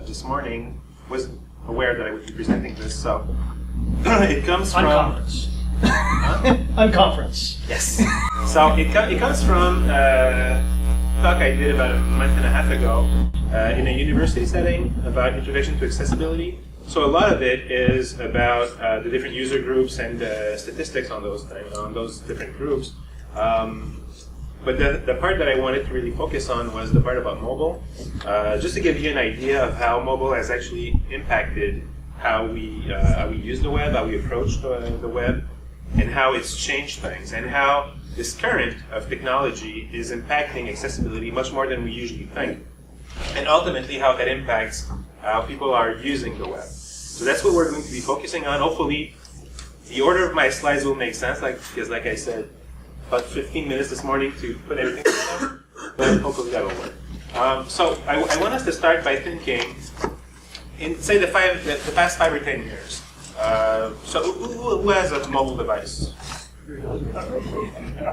this morning wasn't aware that I would be presenting this, so it comes from... Unconference. Unconference. Yes. So it comes from a talk I did about a month and a half ago in a university setting about introduction to accessibility. So a lot of it is about the different user groups and statistics on those different groups. But the part that I wanted to really focus on was the part about mobile, just to give you an idea of how mobile has actually impacted how we use the web, how we approach the web, and how it's changed things, and how this current of technology is impacting accessibility much more than we usually think, and ultimately how that impacts how people are using the web. So that's what we're going to be focusing on. Hopefully, the order of my slides will make sense, because like I said, about 15 minutes this morning to put everything together, but hopefully that will work. So I want us to start by thinking, in say the past 5 or 10 years. So who has a mobile device?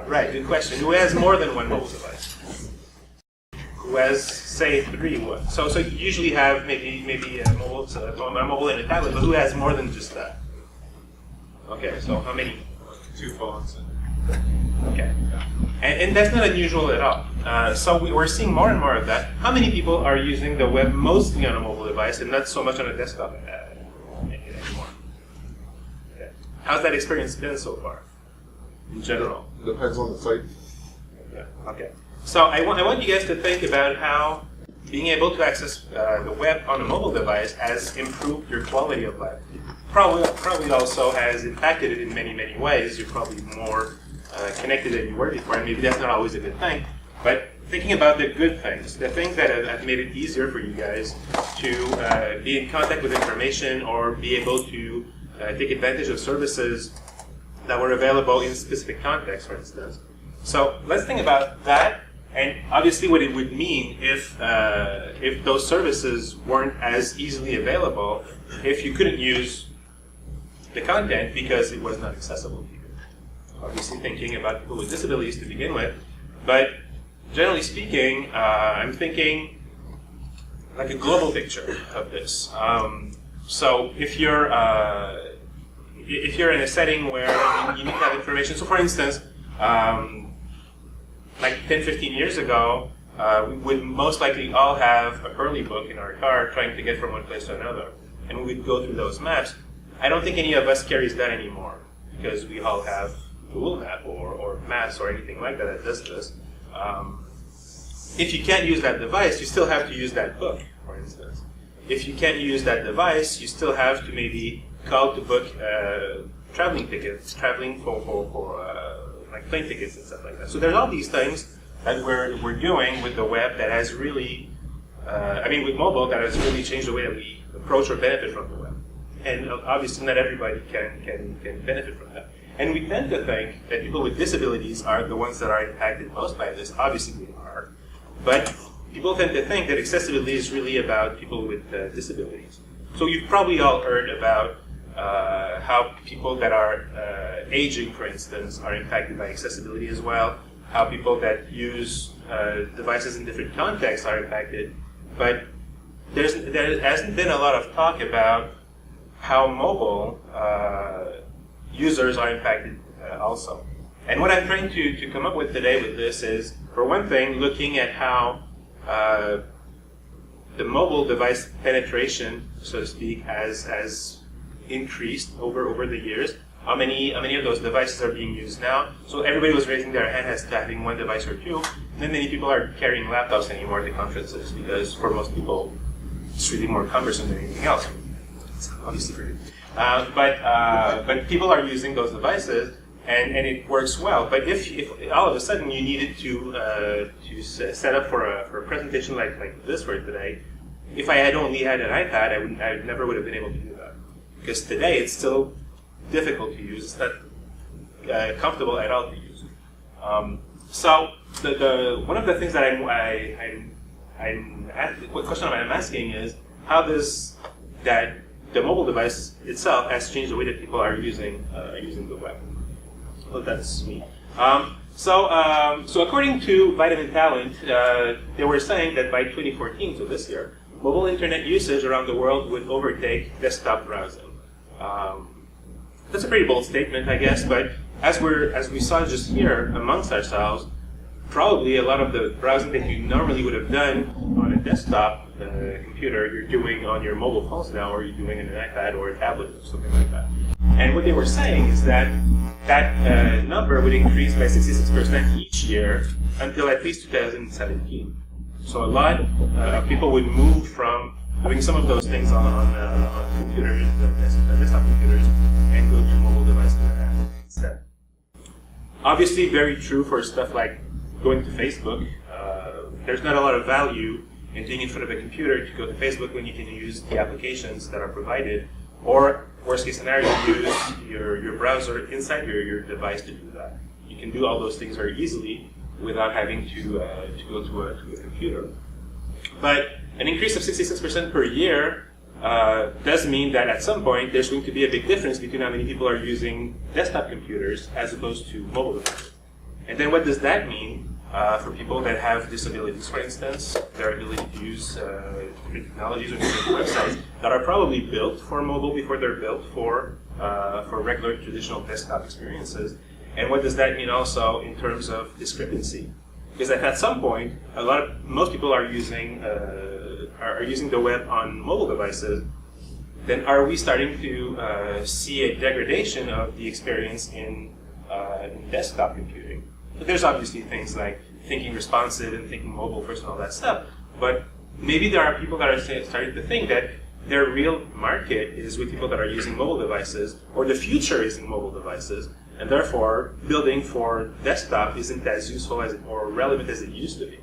Right, good question. Who has more than one mobile device? Who has, say, 3? So you usually have maybe a mobile and a tablet, but who has more than just that? Okay, so how many? 2 phones. Okay, and that's not unusual at all. So we're seeing more and more of that. How many people are using the web mostly on a mobile device and not so much on a desktop anymore? Okay. How's that experience been so far, in general? Depends on the site. Yeah. Okay. So I want you guys to think about how being able to access the web on a mobile device has improved your quality of life. Probably also has impacted it in many, many ways. You're probably more connected than you were before, and maybe that's not always a good thing. But thinking about the good things, the things that have made it easier for you guys to be in contact with information or be able to take advantage of services that were available in specific contexts, for instance. So let's think about that, and obviously what it would mean if those services weren't as easily available, if you couldn't use the content because it was not accessible to you. Obviously thinking about people with disabilities to begin with, but generally speaking, I'm thinking like a global picture of this. So if you're in a setting where you need to have information, so for instance, like 10, 15 years ago, we would most likely all have a Perley book in our car trying to get from one place to another, and we would go through those maps. I don't think any of us carries that anymore, because we all have Google Map or Maps or anything like that that does this. If you can't use that device, you still have to use that book, for instance. If you can't use that device, you still have to maybe call to book traveling tickets, traveling for like plane tickets and stuff like that. So there's all these things that we're doing with the web that has really, with mobile, that has really changed the way that we approach or benefit from the web. And obviously not everybody can benefit from that. And we tend to think that people with disabilities are the ones that are impacted most by this. Obviously they are. But people tend to think that accessibility is really about people with disabilities. So you've probably all heard about how people that are aging, for instance, are impacted by accessibility as well. How people that use devices in different contexts are impacted. But there hasn't been a lot of talk about how mobile users are impacted also. And what I'm trying to come up with today with this is, for one thing, looking at how the mobile device penetration, so to speak, has increased over the years. How many of those devices are being used now? So everybody was raising their hand as to having one device or two. And then many people are carrying laptops anymore to conferences, because for most people, it's really more cumbersome than anything else. It's obviously for you. But people are using those devices, and it works well. But if all of a sudden you needed to set up for a presentation like this for today, if I had only had an iPad, I never would have been able to do that. Because today it's still difficult to use. It's not comfortable at all to use. So the one of the things that what question I'm asking is, how does that the mobile device itself has changed the way that people are using the web? Well, that's me. So according to Vitamin Talent, they were saying that by 2014, so this year, mobile internet usage around the world would overtake desktop browsing. That's a pretty bold statement, I guess, but as we saw just here amongst ourselves, probably a lot of the browsing that you normally would have done on a desktop computer, you're doing on your mobile phones now, or you're doing on an iPad or a tablet or something like that. And what they were saying is that that number would increase by 66% each year until at least 2017. So a lot of people would move from doing some of those things on computers, desktop computers, and go to mobile devices instead. Obviously, very true for stuff like going to Facebook. There's not a lot of value in being in front of a computer to go to Facebook when you can use the applications that are provided, or worst case scenario, use your browser inside your device to do that. You can do all those things very easily without having to go to a computer. But an increase of 66% per year does mean that at some point there's going to be a big difference between how many people are using desktop computers as opposed to mobile devices. And then what does that mean for people that have disabilities, for instance, their ability to use different technologies or different websites that are probably built for mobile before they're built for regular traditional desktop experiences? And what does that mean also in terms of discrepancy? Because at some point, most people are using the web on mobile devices. Then are we starting to see a degradation of the experience in desktop computing? But there's obviously things like thinking responsive and thinking mobile first and all that stuff. But maybe there are people that are starting to think that their real market is with people that are using mobile devices, or the future is in mobile devices. And therefore, building for desktop isn't as useful or relevant as it used to be.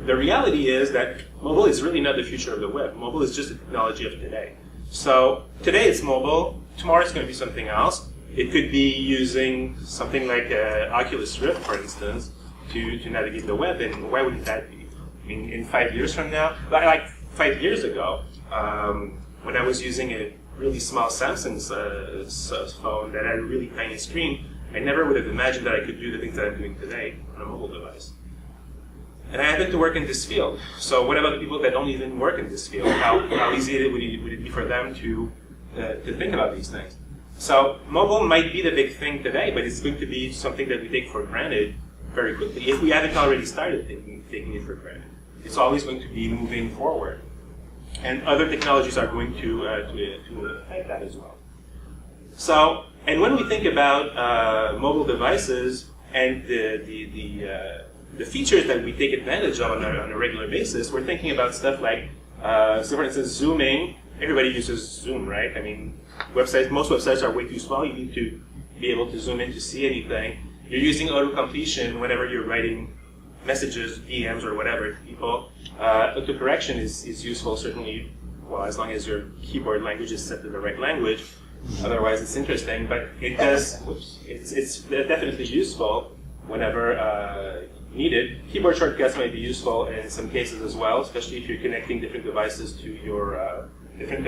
The reality is that mobile is really not the future of the web. Mobile is just the technology of today. So today it's mobile, tomorrow it's going to be something else. It could be using something like Oculus Rift, for instance, to navigate the web, and why wouldn't that be? I mean, in 5 years from now, like 5 years ago, when I was using a really small Samsung phone that had a really tiny screen, I never would have imagined that I could do the things that I'm doing today on a mobile device. And I happen to work in this field. So what about the people that don't even work in this field? How easy would it be for them to think about these things? So mobile might be the big thing today, but it's going to be something that we take for granted very quickly if we haven't already started taking it for granted. It's always going to be moving forward. And other technologies are going to affect that as well. So, and when we think about mobile devices and the features that we take advantage of on a regular basis, we're thinking about stuff like, so for instance, zooming. Everybody uses Zoom, right? I mean, most websites are way too small. You need to be able to zoom in to see anything. You're using auto-completion whenever you're writing messages, DMs, or whatever to people. Autocorrection is useful, certainly, well, as long as your keyboard language is set to the right language. Otherwise, it's interesting, but it's definitely useful whenever needed. Keyboard shortcuts might be useful in some cases as well, especially if you're connecting different devices to your different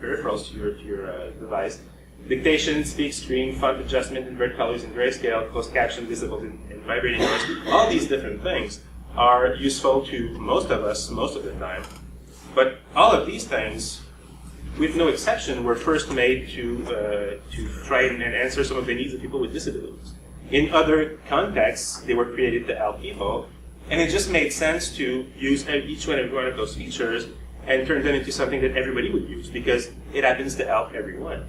peripherals to your device. Dictation, speak, screen, font adjustment, invert colors in grayscale, closed caption, visible in vibrating noise. All these different things are useful to most of us most of the time. But all of these things, with no exception, were first made to try and answer some of the needs of people with disabilities. In other contexts, they were created to help people, and it just made sense to use each one of those features and turn them into something that everybody would use, because it happens to help everyone.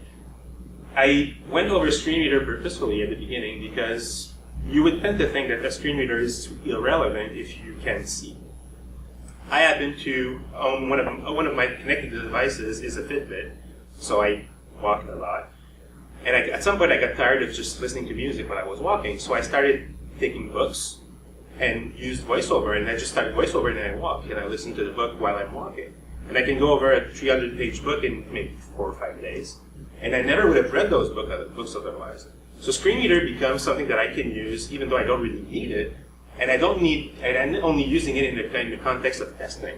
I went over screen reader purposefully at the beginning because you would tend to think that a screen reader is irrelevant if you can't see. I happen to own one of my connected devices is a Fitbit, so I walk a lot. And at some point I got tired of just listening to music when I was walking, so I started taking books and used VoiceOver, and I just started VoiceOver and then I walk, and I listen to the book while I'm walking. And I can go over a 300-page book in maybe 4 or 5 days. And I never would have read those books otherwise. So Screen Reader becomes something that I can use even though I don't really need it, and I'm only using it in the context of testing.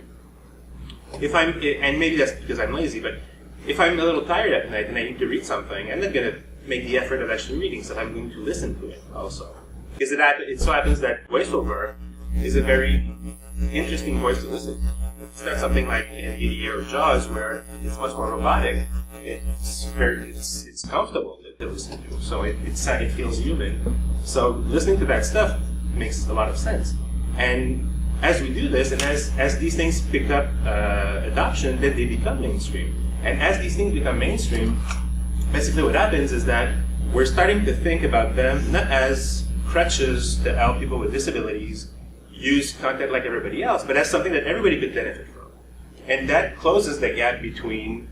And maybe that's because I'm lazy, but if I'm a little tired at night and I need to read something, I'm not going to make the effort of actually reading, so I'm going to listen to it also. Because it so happens that VoiceOver is a very interesting voice to listen to. It's not something like NVIDIA or JAWS where it's much more robotic. It's comfortable to listen to, so it feels human. So listening to that stuff makes a lot of sense. And as we do this, and as these things pick up adoption, then they become mainstream. And as these things become mainstream, basically what happens is that we're starting to think about them not as crutches to help people with disabilities use content like everybody else, but as something that everybody could benefit from. And that closes the gap between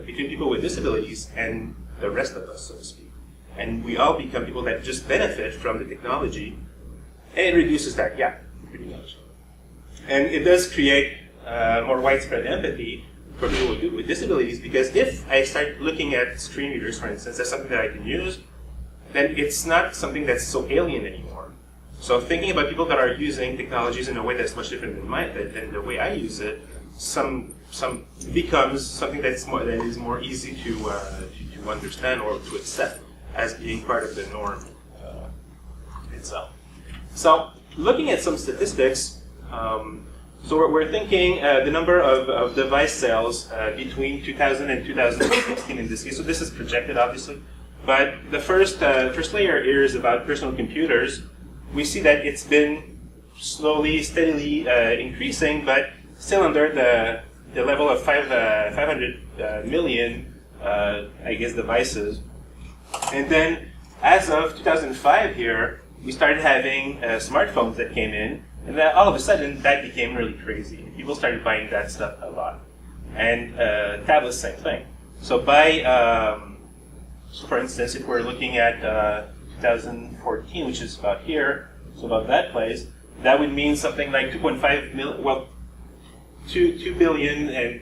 people with disabilities and the rest of us, so to speak. And we all become people that just benefit from the technology, and it reduces that gap, pretty much. And it does create more widespread empathy for people with disabilities, because if I start looking at screen readers, for instance, as something that I can use, then it's not something that's so alien anymore. So thinking about people that are using technologies in a way that's much different than the way I use it, becomes something that is more easy to understand or to accept as being part of the norm itself. So looking at some statistics, so we're thinking the number of device sales between 2000 and 2016 in this case. So this is projected, obviously. But the first layer here is about personal computers. We see that it's been steadily increasing, but still under the level of 500 million, I guess, devices. And then as of 2005 here, we started having smartphones that came in, and then all of a sudden that became really crazy. People started buying that stuff a lot. And tablets, same thing. So so for instance, if we're looking at 2014, which is about here, so about that place, that would mean something like 2.5 million, well, 2 billion and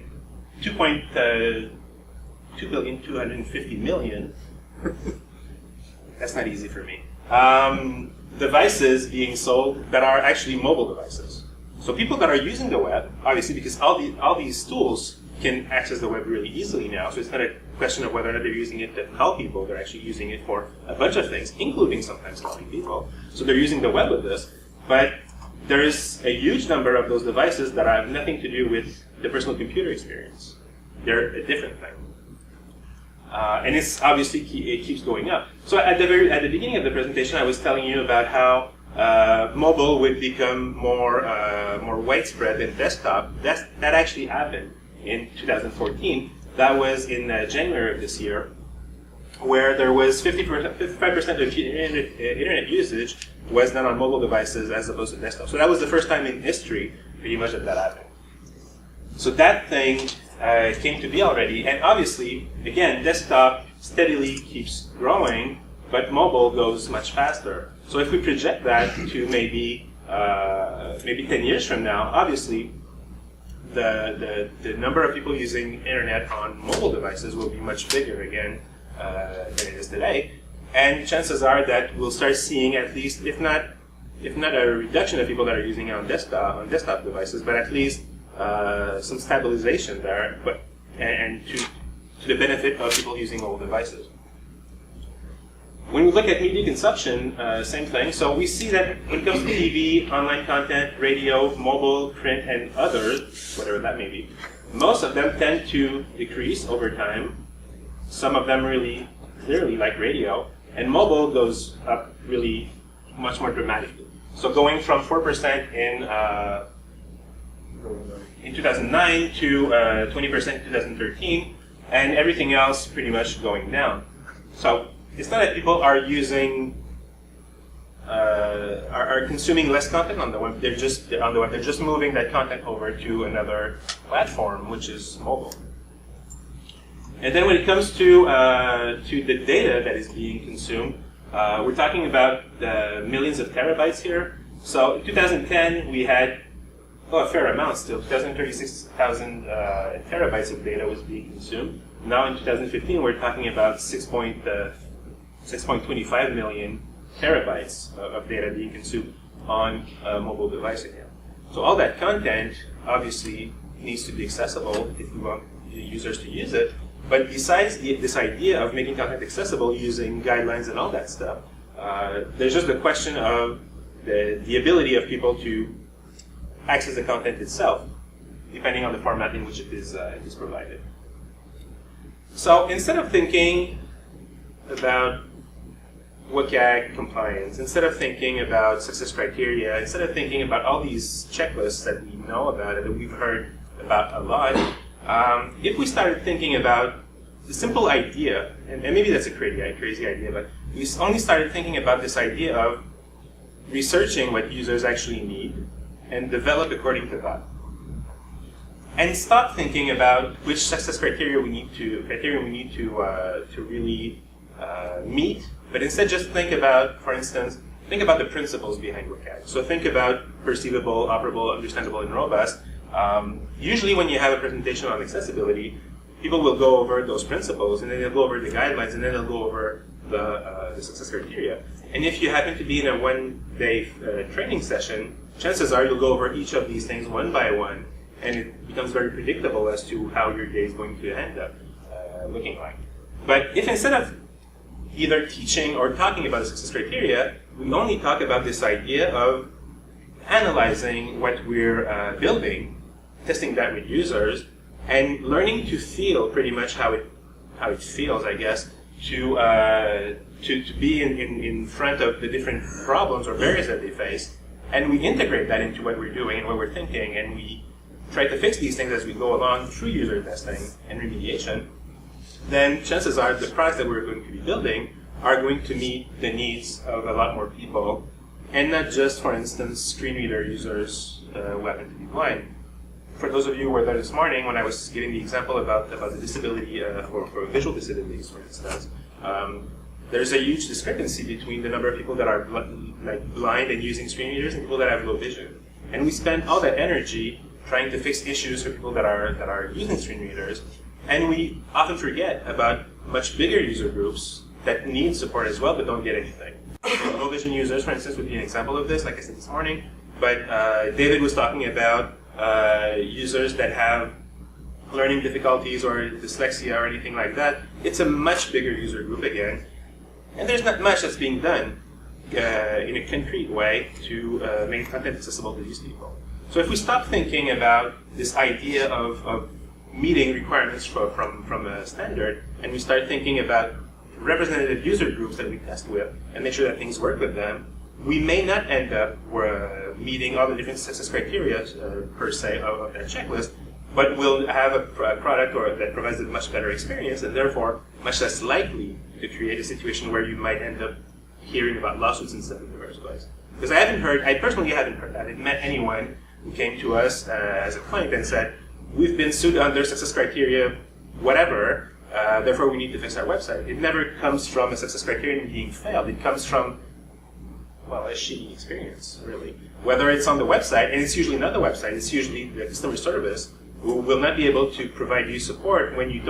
2,250 million. That's not easy for me. Devices being sold that are actually mobile devices. So people that are using the web, obviously, because all these tools can access the web really easily now, so it's not a question of whether or not they're using it to call people, they're actually using it for a bunch of things, including sometimes calling people. So they're using the web with this, but there is a huge number of those devices that have nothing to do with the personal computer experience. They're a different thing. And it's obviously, it keeps going up. So at the beginning of the presentation, I was telling you about how mobile would become more widespread than desktop. That actually happened in 2014. That was in January of this year, where there was 55% of internet usage was done on mobile devices as opposed to desktop. So that was the first time in history, pretty much, that happened. So that thing came to be already, and obviously, again, desktop steadily keeps growing, but mobile goes much faster. So if we project that to maybe 10 years from now, obviously, the number of people using internet on mobile devices will be much bigger again than it is today, and chances are that we'll start seeing at least, if not a reduction of people that are using it on desktop devices, but at least some stabilization there, and to the benefit of people using mobile devices. When we look at media consumption, same thing. So we see that when it comes to TV, online content, radio, mobile, print, and others, whatever that may be, most of them tend to decrease over time. Some of them really clearly, like radio, and mobile goes up really much more dramatically. So going from 4% in 2009 to 20% in 2013, and everything else pretty much going down. So it's not that people are are consuming less content on the web. They're just moving that content over to another platform, which is mobile. And then when it comes to the data that is being consumed, we're talking about millions of terabytes here. So in 2010, we had a fair amount still. 236,000 terabytes of data was being consumed. Now in 2015, we're talking about 6.25 million terabytes of data being consumed on a mobile device again. So all that content obviously needs to be accessible if we want users to use it. But besides this idea of making content accessible using guidelines and all that stuff, there's just the question of the ability of people to access the content itself. depending on the format in which it is provided. So instead of thinking about WCAG compliance, instead of thinking about success criteria, instead of thinking about all these checklists that we know about and that we've heard about a lot, if we started thinking about the simple idea, and maybe that's a crazy idea, but we only started thinking about this idea of researching what users actually need and develop according to that. And stop thinking about which success criteria we need to really meet, but instead just think about, for instance, think about the principles behind WCAG. So think about perceivable, operable, understandable, and robust. Usually when you have a presentation on accessibility, people will go over those principles, and then they'll go over the guidelines, and then they'll go over the success criteria. And if you happen to be in a one-day training session, chances are you'll go over each of these things one by one, and it becomes very predictable as to how your day is going to end up looking like. But if instead of either teaching or talking about the success criteria, we only talk about this idea of analyzing what we're building, testing that with users, and learning to feel pretty much how it feels, I guess, to be in front of the different problems or barriers that they face, and we integrate that into what we're doing and what we're thinking, and we try to fix these things as we go along through user testing and remediation, then chances are the products that we're going to be building are going to meet the needs of a lot more people, and not just, for instance, screen reader users who happen to be blind. For those of you who were there this morning, when I was giving the example about the disability for visual disabilities, for instance, there's a huge discrepancy between the number of people that are blind and using screen readers and people that have low vision. And we spend all that energy trying to fix issues for people that are using screen readers, and we often forget about much bigger user groups that need support as well but don't get anything. Low vision users, for instance, would be an example of this, like I said this morning, but David was talking about users that have learning difficulties or dyslexia or anything like that. It's a much bigger user group again, and there's not much that's being done in a concrete way to make content accessible to these people. So if we stop thinking about this idea of meeting requirements from a standard, and we start thinking about representative user groups that we test with and make sure that things work with them, we may not end up meeting all the different success criteria per se of that checklist, but we'll have a product that provides a much better experience, and therefore much less likely to create a situation where you might end up hearing about lawsuits and stuff in the first place. Because I personally haven't heard that. I haven't met anyone who came to us as a client and said, we've been sued under success criteria, whatever, therefore we need to fix our website. It never comes from a success criterion being failed. It comes from, well, a shitty experience, really. Whether it's on the website, and it's usually not the website, it's usually the customer service who will not be able to provide you support when you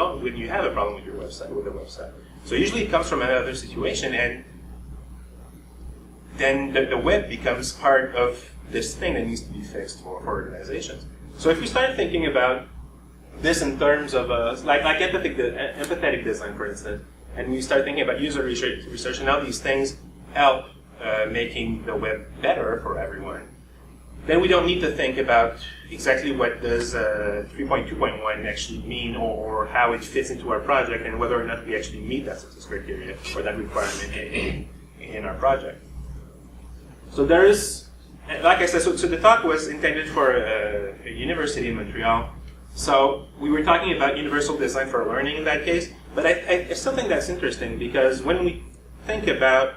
have a problem with your website, with the website. So usually it comes from another situation, and then the web becomes part of this thing that needs to be fixed for organizations. So if we start thinking about this in terms of like empathetic design, for instance, and we start thinking about user research and how these things help making the web better for everyone, then we don't need to think about exactly what does 3.2.1 actually mean or how it fits into our project and whether or not we actually meet that success criteria or that requirement in our project. So there is, like I said, so the talk was intended for a university in Montreal. So we were talking about universal design for learning in that case, but I still think that's interesting because when we think about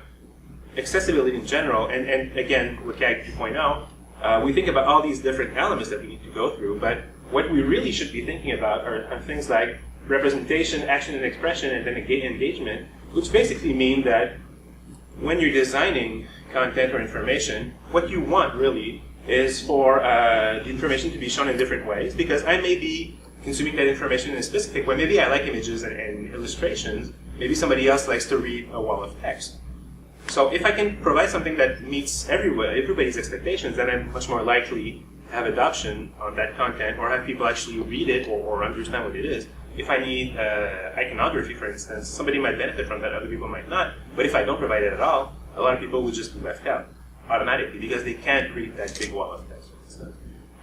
accessibility in general, and again, WCAG 2.0, we think about all these different elements that we need to go through, but what we really should be thinking about are things like representation, action and expression, and then engagement, which basically mean that when you're designing content or information, what you want really is for the information to be shown in different ways, because I may be consuming that information in a specific way. Maybe I like images and illustrations. Maybe somebody else likes to read a wall of text. So if I can provide something that meets everybody's expectations, then I'm much more likely to have adoption on that content or have people actually read it or understand what it is. If I need iconography, for instance, somebody might benefit from that, other people might not. But if I don't provide it at all, a lot of people will just be left out automatically because they can't read that big wall of text, for instance.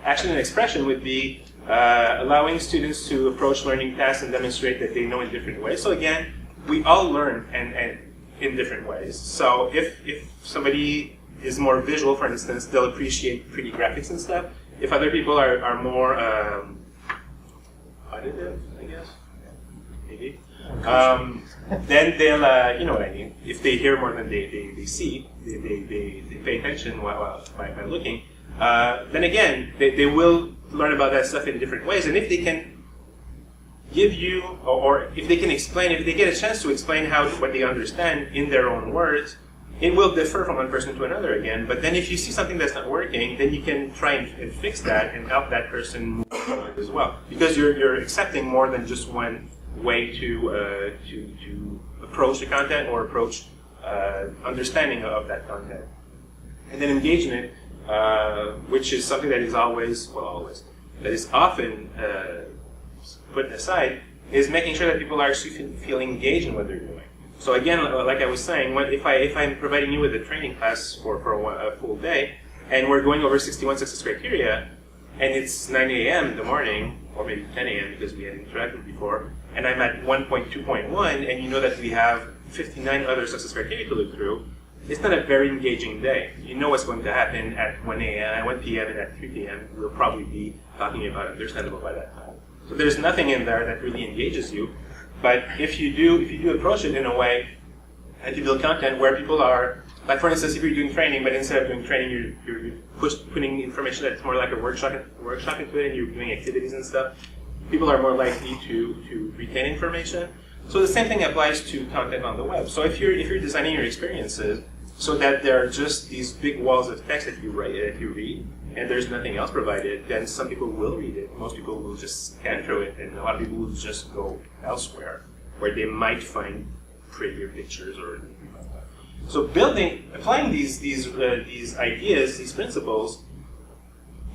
Action and expression would be allowing students to approach learning tasks and demonstrate that they know in different ways. So again, we all learn and in different ways. So if somebody is more visual, for instance, they'll appreciate pretty graphics and stuff. If other people are more auditive, I guess, maybe, then they'll, you know what I mean. If they hear more than they see, they pay attention by looking. Then again, they will learn about that stuff in different ways. And if they can give you, or if they can explain, if they get a chance to explain what they understand in their own words, it will differ from one person to another again. But then if you see something that's not working, then you can try and fix that and help that person move forward as well. Because you're accepting more than just one way to approach the content or approach understanding of that content. And then engagement, which is something that is that is often put aside, is making sure that people are actually feeling engaged in what they're doing. So again, like I was saying, if I'm providing you with a training class for a full day, and we're going over 61 success criteria, and it's 9 a.m. in the morning, or maybe 10 a.m. because we had interacted before, and I'm at 1.2.1, and you know that we have 59 other success criteria to look through, it's not a very engaging day. You know what's going to happen at 1 a.m., 1 p.m., and at 3 p.m. We'll probably be talking about understandable by that time. So there's nothing in there that really engages you. But if you do approach it in a way and you build content where people are, like for instance, if you're doing training, but instead of doing training, you're putting information that's more like a workshop into it, and you're doing activities and stuff, people are more likely to retain information. So the same thing applies to content on the web. So if you're designing your experiences so that there are just these big walls of text that you read, and there's nothing else provided, then some people will read it. Most people will just scan through it, and a lot of people will just go elsewhere where they might find prettier pictures or anything like that. So applying these ideas, these principles,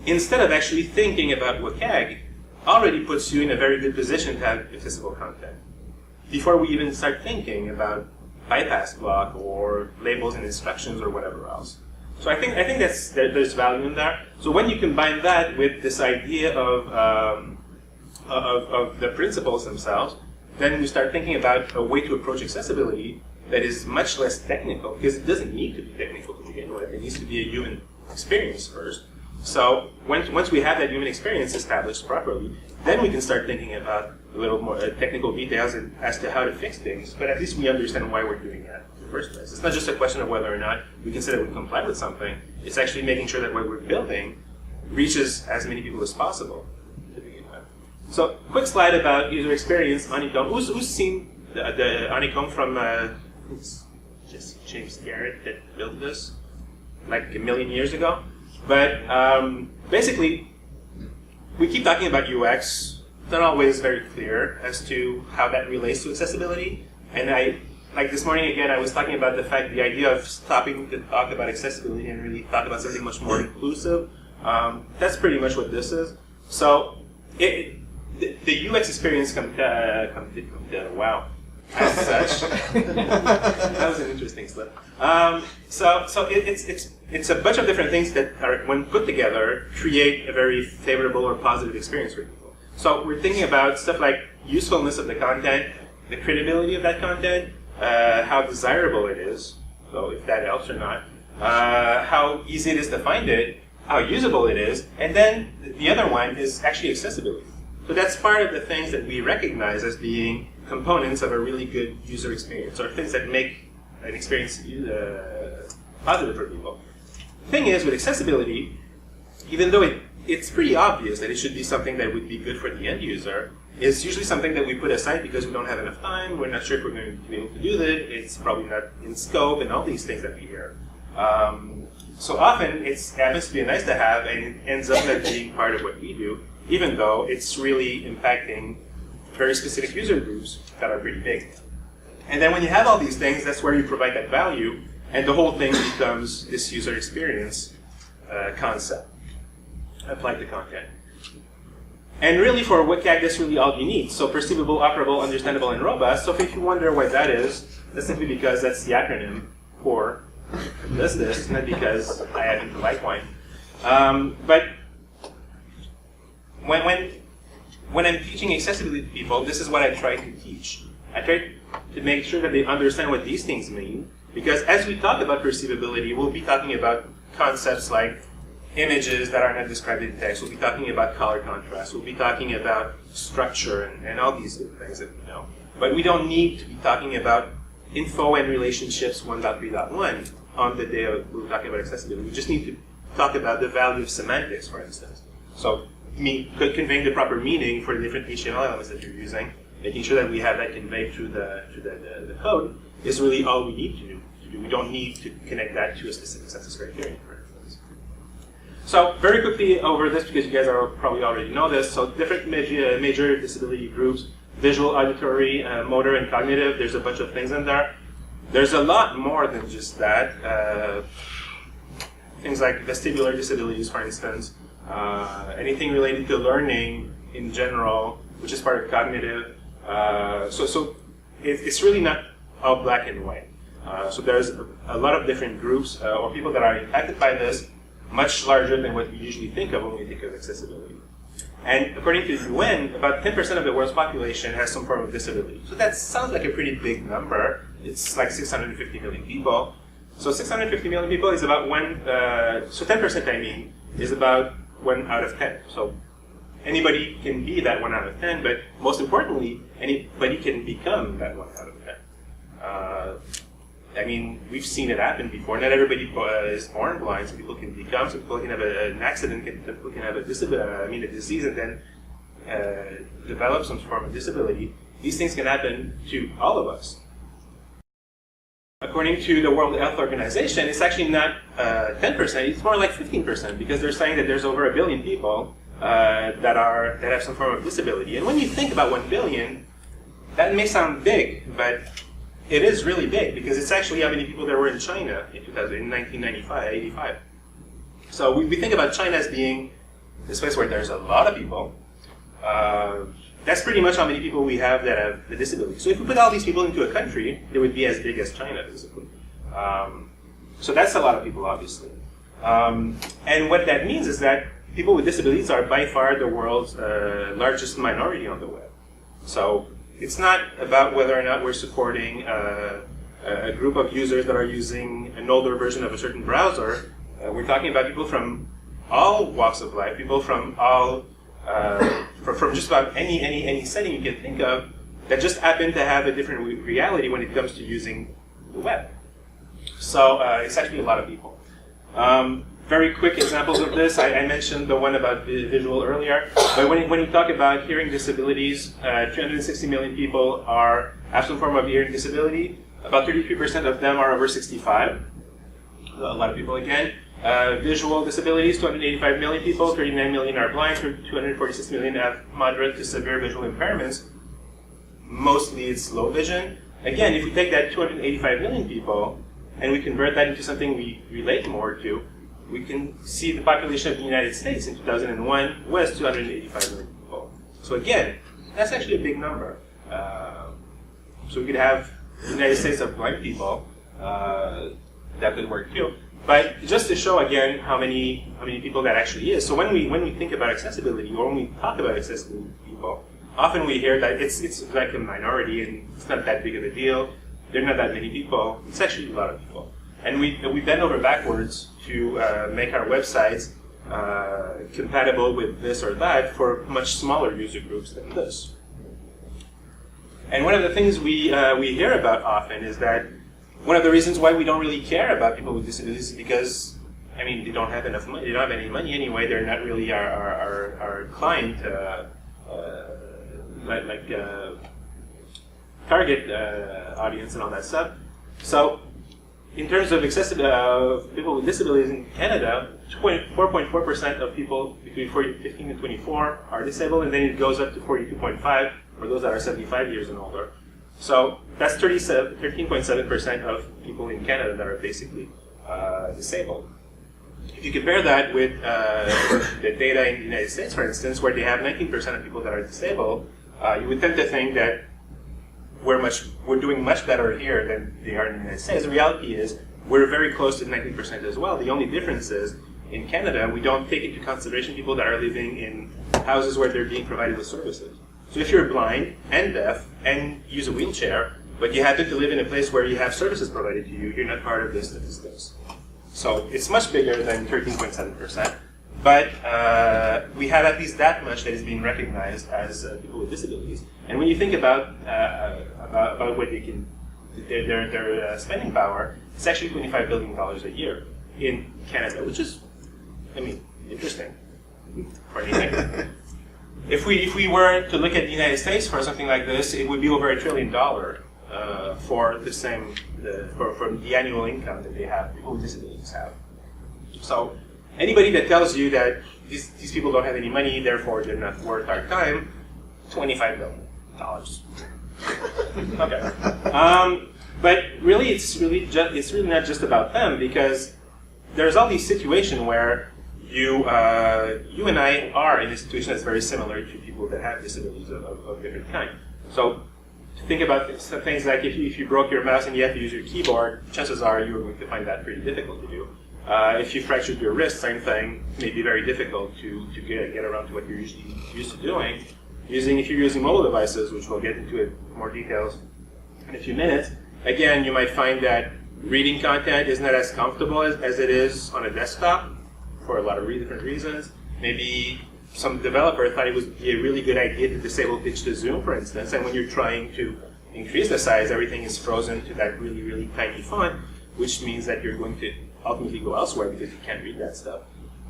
instead of actually thinking about WCAG, already puts you in a very good position to have accessible content before we even start thinking about bypass block or labels and instructions or whatever else. So I think there's value in that. So when you combine that with this idea of the principles themselves, then we start thinking about a way to approach accessibility that is much less technical, because it doesn't need to be technical to begin with. It needs to be a human experience first. So once we have that human experience established properly, then we can start thinking about a little more technical details as to how to fix things. But at least we understand why we're doing that in the first place. It's not just a question of whether or not we consider we comply with something. It's actually making sure that what we're building reaches as many people as possible to begin with. So, quick slide about user experience. Honeycomb. Who's seen the Honeycomb from it's just James Garrett that built this like a million years ago? But basically, we keep talking about UX. It's not always very clear as to how that relates to accessibility. And like this morning again, I was talking about the idea of stopping to talk about accessibility and really talk about something much more inclusive. That's pretty much what this is. So the UX experience wow. As such, that was an interesting slip. So it's a bunch of different things that are, when put together, create a very favorable or positive experience for people. So we're thinking about stuff like usefulness of the content, the credibility of that content, how desirable it is, so if that helps or not, how easy it is to find it, how usable it is, and then the other one is actually accessibility. So that's part of the things that we recognize as being components of a really good user experience, or things that make an experience positive for people. The thing is, with accessibility, even though it's pretty obvious that it should be something that would be good for the end user, it's usually something that we put aside because we don't have enough time, we're not sure if we're going to be able to do that, it's probably not in scope, and all these things that we hear. So often, it happens to be nice to have, and it ends up not being part of what we do, even though it's really impacting very specific user groups that are pretty big. And then when you have all these things, that's where you provide that value, and the whole thing becomes this user experience concept applied to content. And really for WCAG, that's really all you need. So perceivable, operable, understandable, and robust. So if you wonder what that is, that's simply because that's the acronym for this, not because I happen to like wine. But when I'm teaching accessibility to people, this is what I try to teach. I try to make sure that they understand what these things mean, because as we talk about perceivability, we'll be talking about concepts like images that are not described in text. We'll be talking about color contrast. We'll be talking about structure and all these different things that we know. But we don't need to be talking about info and relationships 1.3.1 on the day of we're talking about accessibility. We just need to talk about the value of semantics, for instance. So conveying the proper meaning for the different HTML elements that you're using, making sure that we have that conveyed through the code is really all we need to do. We don't need to connect that to a specific census criterion, for instance. So very quickly over this, because you guys probably already know this. So different major disability groups: visual, auditory, motor, and cognitive. There's a bunch of things in there. There's a lot more than just that. Things like vestibular disabilities, for instance. Anything related to learning in general, which is part of cognitive. So it's really not all black and white. So there's a lot of different groups or people that are impacted by this, much larger than what we usually think of when we think of accessibility. And according to the UN, about 10% of the world's population has some form of disability. So that sounds like a pretty big number. It's like 650 million people. So 650 million people is about so 10%, I mean, is about 1 out of 10. So anybody can be that 1 out of 10, but most importantly, anybody can become that 1 out of 10. I mean, we've seen it happen before. Not everybody is born blind. Some people can become. Some people can have an accident. Some people can have a disease, and then develop some form of disability. These things can happen to all of us. According to the World Health Organization, it's actually not 10%. It's more like 15%, because they're saying that there's over 1 billion people that have some form of disability. And when you think about 1 billion, that may sound big, but it is really big, because it's actually how many people there were in China in 1985. So we think about China as being this place where there's a lot of people. That's pretty much how many people we have that have the disability. So if we put all these people into a country, it would be as big as China, basically. So that's a lot of people, obviously. And what that means is that people with disabilities are by far the world's largest minority on the web. So it's not about whether or not we're supporting a group of users that are using an older version of a certain browser. We're talking about people from all walks of life, people from all, from just about any setting you can think of, that just happen to have a different reality when it comes to using the web. So it's actually a lot of people. Very quick examples of this. I mentioned the one about visual earlier. But when you talk about hearing disabilities, 360 million people have some form of hearing disability. About 33% of them are over 65. A lot of people again. Visual disabilities, 285 million people. 39 million are blind. 246 million have moderate to severe visual impairments. Mostly it's low vision. Again, if we take that 285 million people and we convert that into something we relate more to, we can see the population of the United States in 2001 was 285 million people. So again, that's actually a big number. So we could have the United States of blind people. That could work too. But just to show again how many people that actually is. So when we think about accessibility, or when we talk about accessibility people, often we hear that it's like a minority and it's not that big of a deal. There are not that many people. It's actually a lot of people. And we bend over backwards to make our websites compatible with this or that for much smaller user groups than this. And one of the things we hear about often is that one of the reasons why we don't really care about people with disabilities is because, I mean, they don't have enough money. They don't have any money anyway. They're not really our client, target audience and all that stuff. So, in terms of people with disabilities in Canada, 4.4% of people between 15 and 24 are disabled, and then it goes up to 42.5% for those that are 75 years and older. So that's 13.7% of people in Canada that are basically disabled. If you compare that with the data in the United States, for instance, where they have 19% of people that are disabled, you would tend to think that we're doing much better here than they are in the United States. The reality is we're very close to 19% as well. The only difference is in Canada we don't take into consideration people that are living in houses where they're being provided with services. So if you're blind and deaf and use a wheelchair, but you happen to live in a place where you have services provided to you, you're not part of the statistics. So it's much bigger than 13.7%, but we have at least that much that is being recognized as people with disabilities. And when you think about what they can, their spending power, it's actually $25 billion a year in Canada, which is, I mean, interesting for anything. If we were to look at the United States for something like this, it would be over $1 trillion for the same, for the annual income that they have, people with disabilities have. So anybody that tells you that these people don't have any money, therefore they're not worth our time, $25 billion. Okay. But really, it's really not just about them, because there's all these situations where you and I are in a situation that's very similar to people that have disabilities of different kind. So think about some things like if you broke your mouse and you have to use your keyboard, chances are you're going to find that pretty difficult to do. If you fractured your wrist, same thing, it may be very difficult to get around to what you're usually used to doing. If you're using mobile devices, which we'll get into more details in a few minutes, again, you might find that reading content is not as comfortable as it is on a desktop for a lot of different reasons. Maybe some developer thought it would be a really good idea to disable pitch to zoom, for instance, and when you're trying to increase the size, everything is frozen to that really, really tiny font, which means that you're going to ultimately go elsewhere because you can't read that stuff.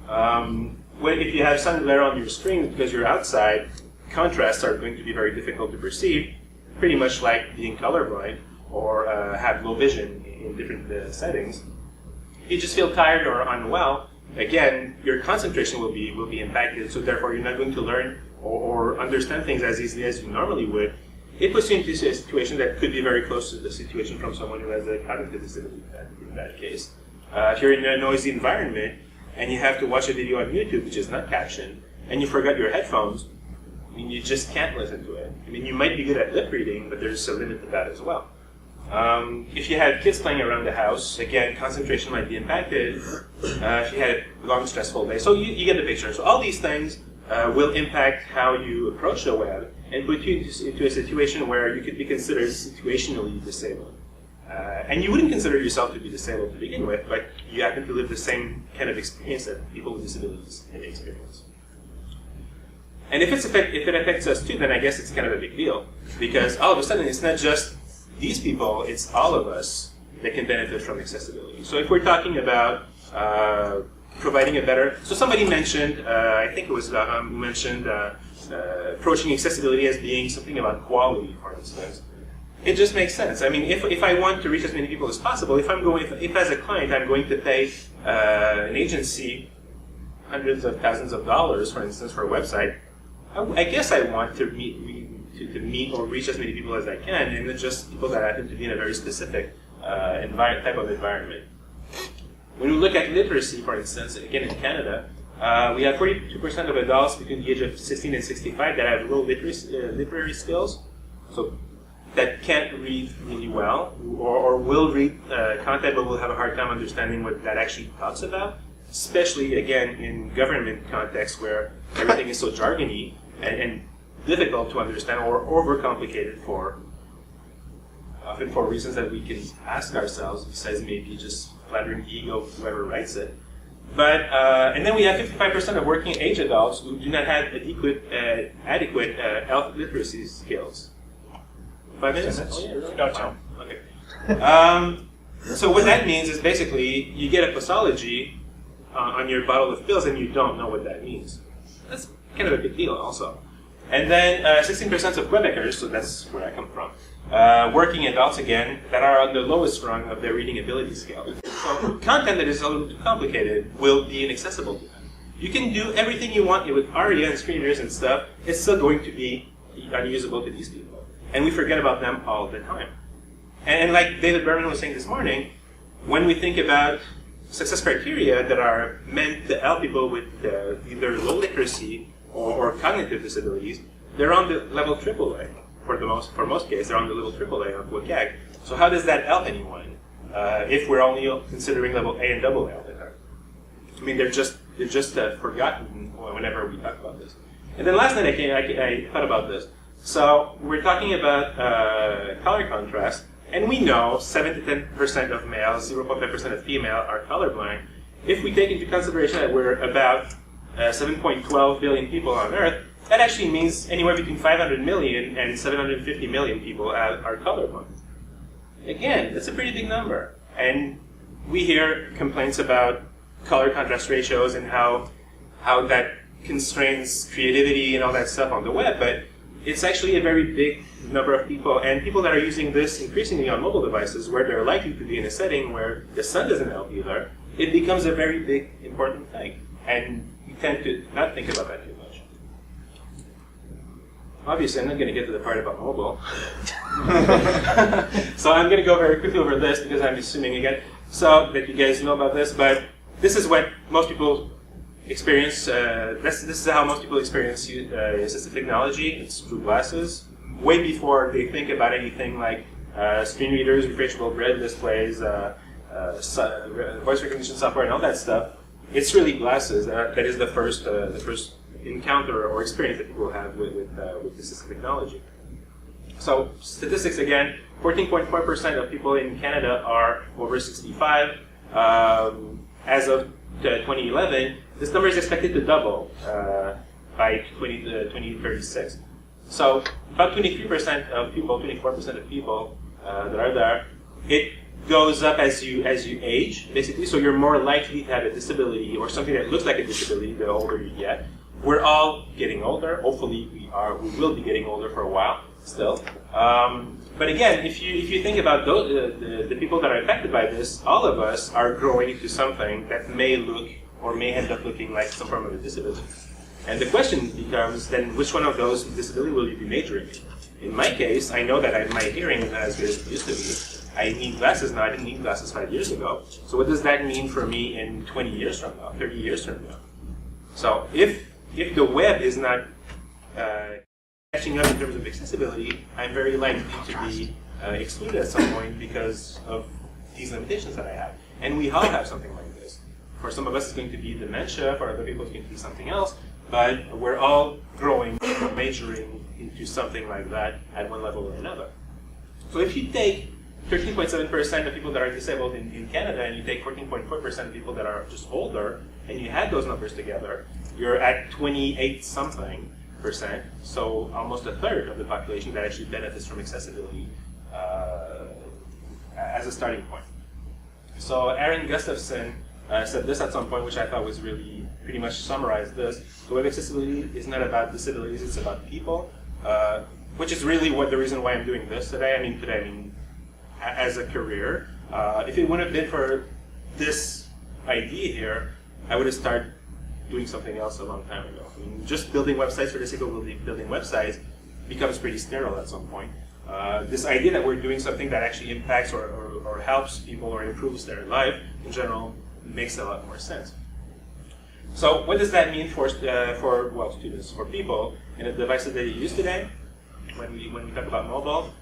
If you have sun glare on your screen because you're outside, contrasts are going to be very difficult to perceive, pretty much like being colorblind or have low vision in different settings. If you just feel tired or unwell, again, your concentration will be impacted, so therefore you're not going to learn or understand things as easily as you normally would. It puts you into a situation that could be very close to the situation from someone who has a cognitive disability in that case. If you're in a noisy environment and you have to watch a video on YouTube which is not captioned, and you forgot your headphones, I mean, you just can't listen to it. I mean, you might be good at lip reading, but there's a limit to that as well. If you had kids playing around the house, again, concentration might be impacted. If you had a long, stressful day. So you get the picture. So all these things will impact how you approach the web and put you into a situation where you could be considered situationally disabled. And you wouldn't consider yourself to be disabled to begin with, but you happen to live the same kind of experience that people with disabilities experience. And if it affects us too, then I guess it's kind of a big deal. Because all of a sudden, it's not just these people, it's all of us that can benefit from accessibility. So if we're talking about providing a better... So somebody mentioned, I think it was who mentioned approaching accessibility as being something about quality, for instance. It just makes sense. I mean, if I want to reach as many people as possible, if as a client I'm going to pay an agency hundreds of thousands of dollars, for instance, for a website, I guess I want to meet or reach as many people as I can, and not just people that happen to be in a very specific type of environment. When we look at literacy, for instance, again in Canada, we have 42% of adults between the age of 16 and 65 that have low literary skills, so that can't read really well, or will read content but will have a hard time understanding what that actually talks about, especially, again, in government context where everything is so jargony and difficult to understand or overcomplicated often for reasons that we can ask ourselves, besides maybe just flattering the ego of whoever writes it. But and then we have 55% of working age adults who do not have adequate health literacy skills. 5 minutes? Oh, yeah, really? No time. Okay. So what that means is basically you get a pathology on your bottle of pills and you don't know what that means. That's kind of a big deal also. And then 16% of Quebecers, so that's where I come from, working adults again, that are on the lowest rung of their reading ability scale. So content that is a little too complicated will be inaccessible to them. You can do everything you want with ARIA and screeners and stuff, it's still going to be unusable to these people. And we forget about them all the time. And like David Berman was saying this morning, when we think about success criteria that are meant to help people with either low literacy or cognitive disabilities, they're on the level AAA. For most cases, they're on the level AAA of WCAG. So how does that help anyone if we're only considering level A and AA all the time? I mean, they're just forgotten whenever we talk about this. And then last night I thought about this. So we're talking about color contrast, and we know 7 to 10% of males, 0.5% of female are colorblind. If we take into consideration that we're about 7.12 billion people on Earth, that actually means anywhere between 500 million and 750 million people are colorblind. Again, that's a pretty big number. And we hear complaints about color contrast ratios and how that constrains creativity and all that stuff on the web, but it's actually a very big number of people, and people that are using this increasingly on mobile devices where they're likely to be in a setting where the sun doesn't help either, it becomes a very big, important thing. And we tend to not think about that too much. Obviously, I'm not going to get to the part about mobile. So I'm going to go very quickly over this because I'm assuming, again, so that you guys know about this, but this is what most people experience. This is how most people experience assistive technology. It's through glasses. Way before they think about anything like screen readers, refreshable grid displays, voice recognition software, and all that stuff. It's really glasses that is the first encounter or experience that people have with assistive technology. So statistics again: 14.4% of people in Canada are over 65. As of 2011, this number is expected to double by 2036. So about 23% of people, 24% of people that are there, it goes up as you age, basically. So you're more likely to have a disability or something that looks like a disability the older you get. We're all getting older. Hopefully, we will be getting older for a while still. But again, if you think about the people that are affected by this, all of us are growing into something that may look or may end up looking like some form of a disability. And the question becomes then, which one of those disabilities will you be majoring in? In my case, I know that my hearing is not as good as it used to be. I need glasses now. I didn't need glasses 5 years ago. So what does that mean for me in 20 years from now, 30 years from now? So if the web is not catching up in terms of accessibility, I'm very likely to be excluded at some point because of these limitations that I have. And we all have something like this. For some of us, it's going to be dementia. For other people, it's going to be something else. But we're all growing or majoring into something like that at one level or another. So if you take 13.7% of people that are disabled in Canada, and you take 14.4% of people that are just older, and you add those numbers together, you're at 28-something%. So almost a third of the population that actually benefits from accessibility as a starting point. So Aaron Gustafson said this at some point, which I thought was really pretty much summarized this. The web accessibility is not about disabilities, it's about people, which is really the reason why I'm doing this today. I mean, as a career. If it wouldn't have been for this idea here, I would have started doing something else a long time ago. I mean, just building websites for the sake of building websites becomes pretty sterile at some point. This idea that we're doing something that actually impacts or helps people or improves their life in general makes a lot more sense. So what does that mean for students, for people in the devices that you use today? When we talk about mobile.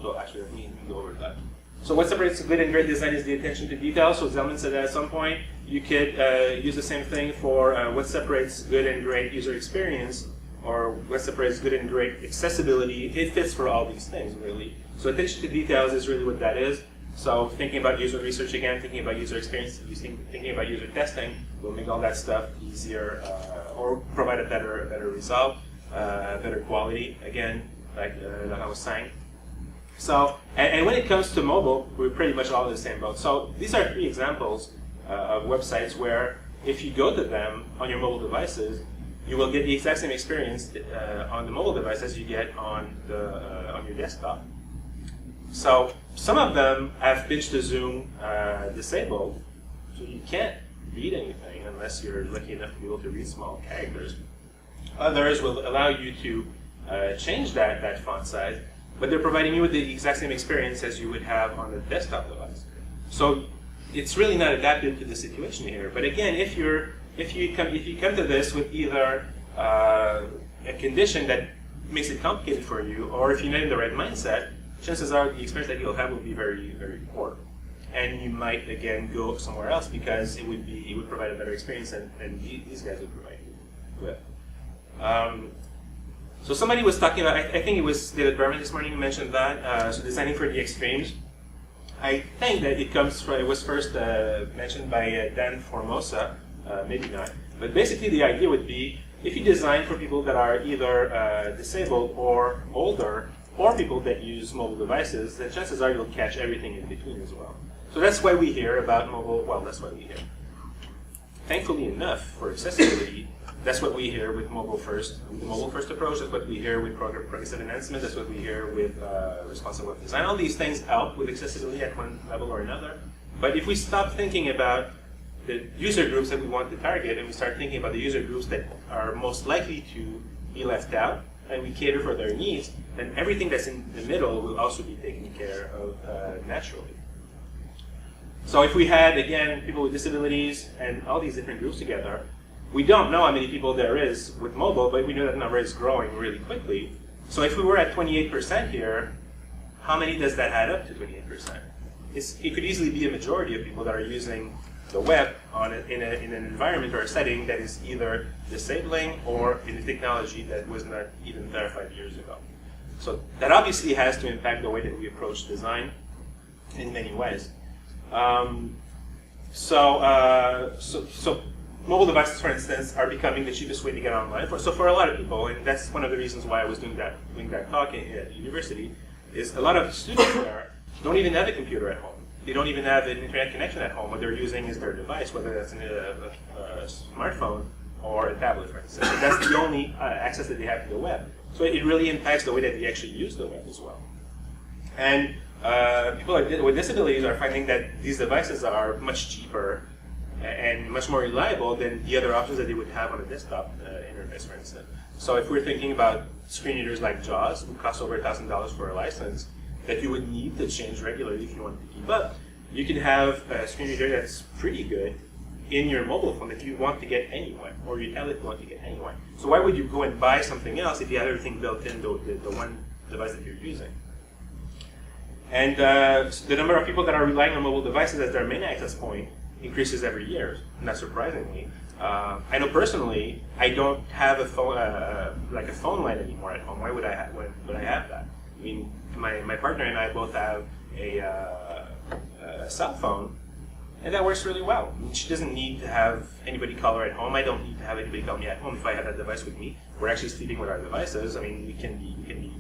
Well, actually, let me go over that. So what separates good and great design is the attention to detail. So Zelman said that at some point, you could use the same thing for what separates good and great user experience, or what separates good and great accessibility. It fits for all these things, really. So attention to details is really what that is. So thinking about user research again, thinking about user experience, thinking about user testing will make all that stuff easier or provide a better result, better quality, again, like I was saying. So, and when it comes to mobile, we're pretty much all in the same boat. So these are 3 examples of websites where if you go to them on your mobile devices, you will get the exact same experience on the mobile device as you get on your desktop. So some of them have pinch to zoom disabled, so you can't read anything unless you're lucky enough to be able to read small characters. Others will allow you to change that font size, but they're providing you with the exact same experience as you would have on the desktop device. So it's really not adapted to the situation here. But again, if you come to this with either a condition that makes it complicated for you, or if you're not in the right mindset, chances are the experience that you'll have will be very, very poor. And you might again go somewhere else because it would provide a better experience than these guys would provide you. with. So somebody was talking about, I think it was David Berman this morning who mentioned that, so designing for the extremes. I think that it was first mentioned by Dan Formosa, maybe not. But basically the idea would be, if you design for people that are either disabled or older, or people that use mobile devices, then chances are you'll catch everything in between as well. So that's why we hear about mobile, well, that's why we hear. Thankfully enough, for accessibility, that's what we hear with mobile first. With the mobile first approach, that's what we hear with progressive enhancement, that's what we hear with responsive web design. All these things help with accessibility at one level or another. But if we stop thinking about the user groups that we want to target, and we start thinking about the user groups that are most likely to be left out, and we cater for their needs, then everything that's in the middle will also be taken care of naturally. So if we had, again, people with disabilities and all these different groups together, we don't know how many people there is with mobile, but we know that number is growing really quickly. So if we were at 28% here, how many does that add up to 28%? It could easily be a majority of people that are using the web in an environment or a setting that is either disabling or in a technology that was not even there 5 years ago. So that obviously has to impact the way that we approach design in many ways. So mobile devices, for instance, are becoming the cheapest way to get online. So for a lot of people, and that's one of the reasons why I was doing that talk at the university, is a lot of students there don't even have a computer at home. They don't even have an internet connection at home. What they're using is their device, whether that's a smartphone or a tablet, for instance. So that's the only access that they have to the web. So it really impacts the way that they actually use the web as well. And people with disabilities are finding that these devices are much cheaper and much more reliable than the other options that they would have on a desktop interface, for instance. So if we're thinking about screen readers like JAWS, who cost over $1,000 for a license, that you would need to change regularly if you want to keep up, you can have a screen reader that's pretty good in your mobile phone that you want to get anyway, or your tablet you want to get anyway. So why would you go and buy something else if you had everything built in the one device that you're using? And the number of people that are relying on mobile devices as their main access point increases every year, not surprisingly. I know personally, I don't have a phone, like a phone line anymore at home. Why would I have that? I mean, my partner and I both have a cell phone, and that works really well. I mean, she doesn't need to have anybody call her at home. I don't need to have anybody call me at home if I have that device with me. We're actually sleeping with our devices. I mean, we can be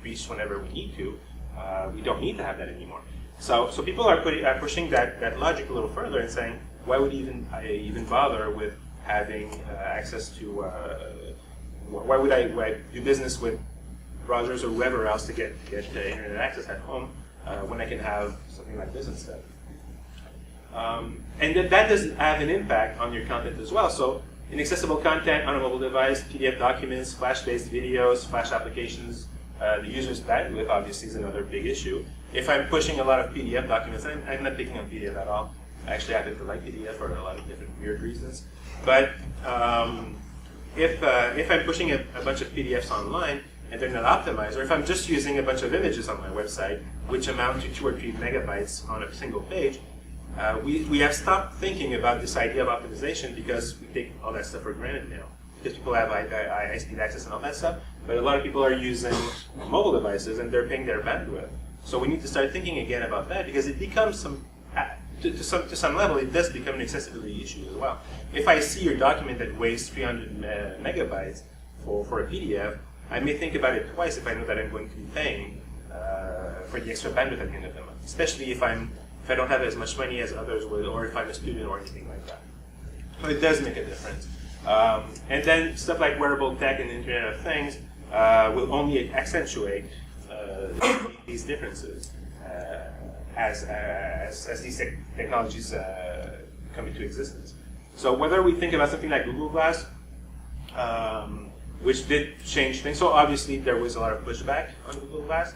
reached whenever we need to. We don't need to have that anymore. So people are pushing that logic a little further and saying, why would I even bother with having access to? Why would I do business with browsers or whoever else to get internet access at home when I can have something like this instead? And that does have an impact on your content as well. So inaccessible content on a mobile device, PDF documents, Flash-based videos, Flash applications. The user's bandwidth obviously is another big issue. If I'm pushing a lot of PDF documents, I'm not picking on PDF at all. I actually happen to like PDF for a lot of different weird reasons. But if I'm pushing a bunch of PDFs online and they're not optimized, or if I'm just using a bunch of images on my website, which amount to 2 or 3 megabytes on a single page, we have stopped thinking about this idea of optimization because we take all that stuff for granted now. Because people have high-speed access and all that stuff, but a lot of people are using mobile devices and they're paying their bandwidth. So we need to start thinking again about that because it becomes to some level, it does become an accessibility issue as well. If I see your document that weighs 300 megabytes for a PDF, I may think about it twice if I know that I'm going to be paying for the extra bandwidth at the end of the month, especially if I don't have as much money as others would, or if I'm a student or anything like that. So it does make a difference. And then stuff like wearable tech and Internet of Things will only accentuate these differences as these technologies come into existence. So whether we think about something like Google Glass, which did change things, so obviously there was a lot of pushback on Google Glass,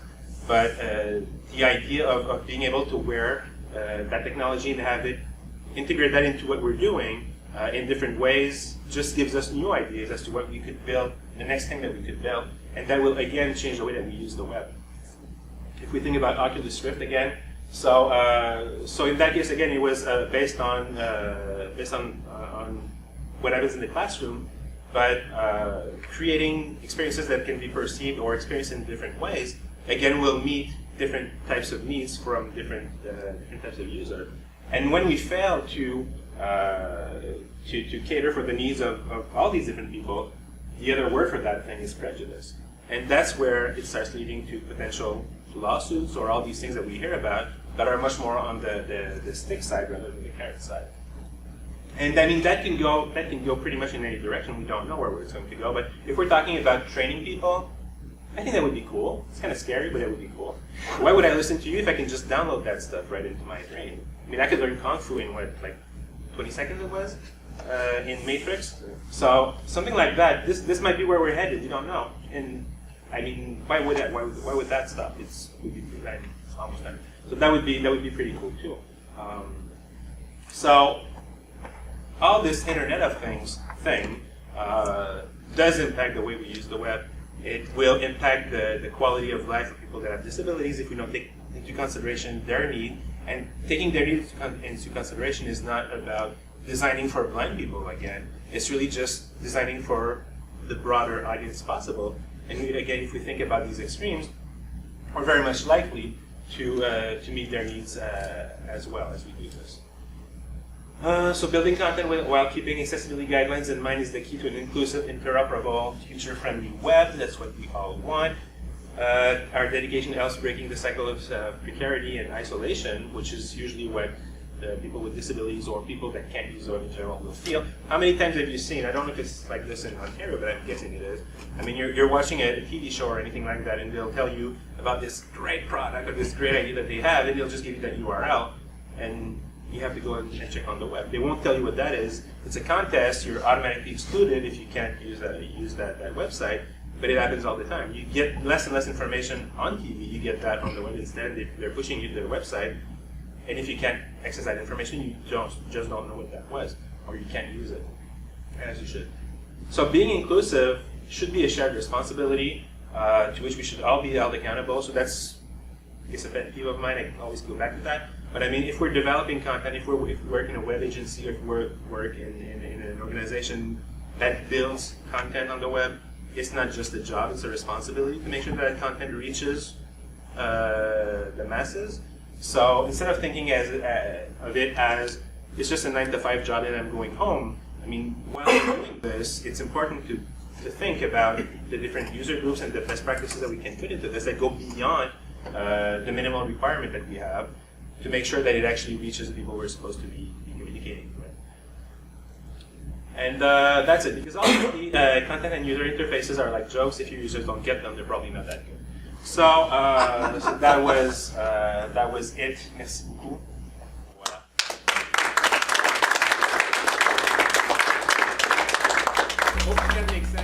but the idea of being able to wear that technology and have it integrate that into what we're doing in different ways just gives us new ideas as to what we could build, the next thing that we could build, and that will again change the way that we use the web. If we think about Oculus Rift again, so in that case again it was based on what happens in the classroom. but creating experiences that can be perceived or experienced in different ways, again, will meet different types of needs from different types of users. And when we fail to cater for the needs of all these different people, the other word for that thing is prejudice. And that's where it starts leading to potential lawsuits or all these things that we hear about that are much more on the stick side rather than the carrot side. And I mean, that can go pretty much in any direction. We don't know where it's going to go. But if we're talking about training people, I think that would be cool. It's kind of scary, but it would be cool. Why would I listen to you if I can just download that stuff right into my brain? I mean, I could learn Kung Fu in what, like 20 seconds it was in Matrix. So something like that. This might be where we're headed. You don't know. And I mean, why would that stop? It's almost done. So that would be pretty cool too. So all this Internet of Things thing does impact the way we use the web. It will impact the quality of life of people that have disabilities if we don't take into consideration their need. And taking their needs into consideration is not about designing for blind people again. It's really just designing for the broader audience possible. And again, if we think about these extremes, we're very much likely to meet their needs as well as we do this. So building content while keeping accessibility guidelines in mind is the key to an inclusive, interoperable, future-friendly web. That's what we all want. Our dedication helps breaking the cycle of precarity and isolation, which is usually what people with disabilities or people that can't use the web in general will feel. How many times have you seen, I don't know if it's like this in Ontario, but I'm guessing it is. I mean, you're watching a TV show or anything like that, and they'll tell you about this great product or this great idea that they have, and they'll just give you that URL, and you have to go and check on the web. They won't tell you what that is. It's a contest. You're automatically excluded if you can't use that website, but it happens all the time. You get less and less information on TV. You get that on the web instead. They're pushing you to their website, and if you can't access that information, you just don't know what that was, or you can't use it as you should. So being inclusive should be a shared responsibility to which we should all be held accountable. So that's, I guess, a pet peeve of mine. I can always go back to that. But I mean, if we're developing content, if we work in a web agency, or if we work in an organization that builds content on the web, it's not just a job, it's a responsibility to make sure that content reaches the masses. So instead of thinking of it as it's just a 9-to-5 job and I'm going home, I mean, while we're doing this, it's important to think about the different user groups and the best practices that we can put into this that go beyond the minimal requirement that we have, to make sure that it actually reaches the people we're supposed to be communicating with. And that's it, because obviously content and user interfaces are like jokes. If your users don't get them, they're probably not that good. So, so that was it. Merci beaucoup. Voilà. Hopefully that makes sense.